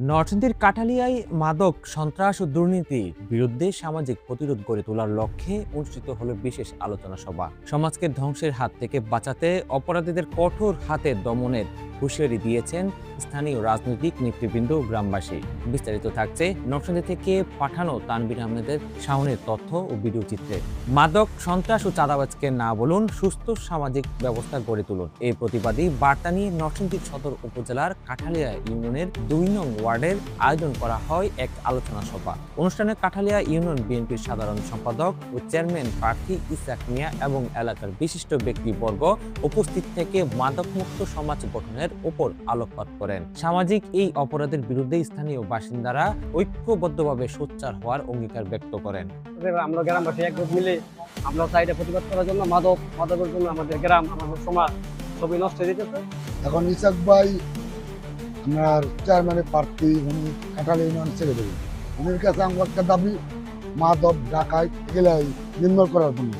নরসিংদীর কাঠালিয়ায় মাদক সন্ত্রাস ও দুর্নীতির বিরুদ্ধে সামাজিক প্রতিরোধ গড়ে তোলার লক্ষ্যে অনুষ্ঠিত হলো বিশেষ আলোচনা সভা। সমাজকে ধ্বংসের হাত থেকে বাঁচাতে অপরাধীদের কঠোর হাতে দমনের হুঁশিয়ারি দিয়েছেন স্থানীয় রাজনৈতিক নেতৃবৃন্দ ও গ্রামবাসী। বিস্তারিত থাকছে নরসিংদী থেকে পাঠানো তানভীর আহমেদের শাওনের তথ্য ও ভিডিও চিত্রে। মাদক সন্ত্রাস ও চাঁদাবাজকে না বলুন, সুস্থ সামাজিক ব্যবস্থা গড়ে তুলুন, এই প্রতিবাদী বার্তা নিয়ে নরসিংদী সদর উপজেলার কাঠালিয়া ইউনিয়নের ২ নং ওয়ার্ডের আয়োজন করা হয় এক আলোচনা সভা। অনুষ্ঠানে কাঠালিয়া ইউনিয়ন বিএনপির সাধারণ সম্পাদক ও চেয়ারম্যান প্রার্থী ইসাক মিয়া এবং এলাকার বিশিষ্ট ব্যক্তিবর্গ উপস্থিত থেকে মাদকমুক্ত সমাজ গঠনের উপর আলোকপাত করেন। সামাজিক এই অপরাধের বিরুদ্ধে স্থানীয় বাসিন্দারা ঐক্যবদ্ধভাবে সোচ্চার হওয়ার অঙ্গীকার ব্যক্ত করেন। আমরা গ্রামবাসী একযোগ মিলে আমরা চাইটা প্রতিবাদ করার জন্য মাদকের জন্য আমাদের গ্রাম, আমাদের সমাজ সবই নষ্ট হয়ে যেতেছে। এখন ইসাক ভাই আপনার চেয়ারম্যানের প্রার্থী, উনি কাঠালি ইউনিয়ন সেক্রেটারি, উনির কাছে আমার একটা দাবি মাদক ডাকাত এগুলাই নির্মূল করার জন্য।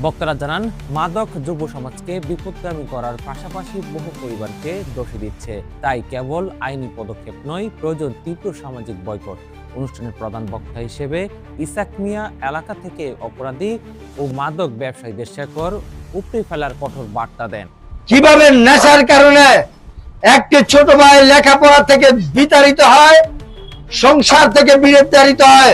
বক্তারা জানান, মাদক যুব সমাজকে বিপদগামী করার পাশাপাশি বহু পরিবারকে দোষী দিচ্ছে। তাই কেবল আইনি পদক্ষেপ নয়, প্রয়োজন তীব্র সামাজিক বয়কট। অনুষ্ঠানের প্রধান বক্তা হিসেবে ইসাক মিয়া এলাকা থেকে অপরাধী ও মাদক ব্যবসায়ীদের শেকড় উপড়ে ফেলার কঠোর বার্তা দেন। কিভাবে নেশার কারণে একটি ছোট ভাই লেখাপড়া থেকে বিতাড়িত হয়, সংসার থেকে বিতাড়িত হয়,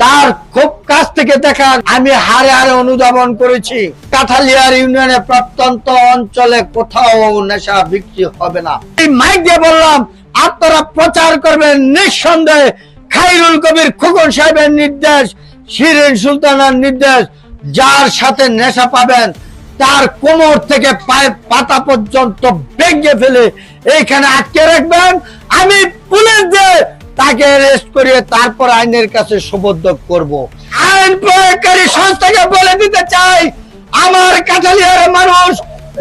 তার খুব কাছ থেকে দেখা আমি হারে হারে অনুধাবন করেছি। কাঠালিয়ার ইউনিয়নের প্রত্যন্ত অঞ্চলে কোথাও নেশা বিক্রি হবে না। এই মাইক দিয়ে বললাম, আপনারা প্রচার করবেন নিঃসন্দেহে খায়রুল কবির খোকন সাহেবের নির্দেশ, শিরিন সুলতানার নির্দেশ, যার সাথে নেশা পাবেন তার কোমর থেকে পায়ের পাতা পর্যন্ত ভেঙে ফেলে এইখানে আটকে রাখবেন। আমি পুলিশ দিয়ে তাকে অ্যারেস্ট করিয়ে তারপর আইনের কাছে সুবদ্ধ করব। আইন প্রয়োগকারী সংস্থাকে বলে দিতে চাই, আমার কাঠালিয়ার মানুষ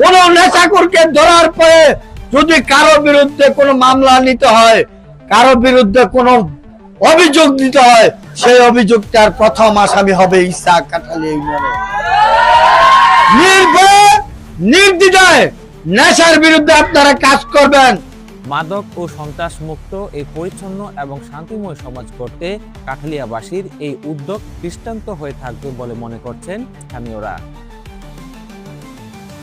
কোন নেশাখোরকে ধরার পরে যদি কারো বিরুদ্ধে কোনো মামলা নিতে হয়, কারো বিরুদ্ধে কোনো অভিযোগ দিতে হয়, সেই অভিযোগটার প্রথম আসামি হবে ইসাক কাঠালিয়া ইউনিয়নে। নির্দ্বিধায় নেশার বিরুদ্ধে আপনারা কাজ করবেন। মাদক ও সন্ত্রাস মুক্ত এই পরিচ্ছন্ন এবং শান্তিময় সমাজ করতে কাঠালিয়াবাসীর এই উদ্যোগ দৃষ্টান্ত হয়ে থাকবে বলে মনে করছেন স্থানীয়রা।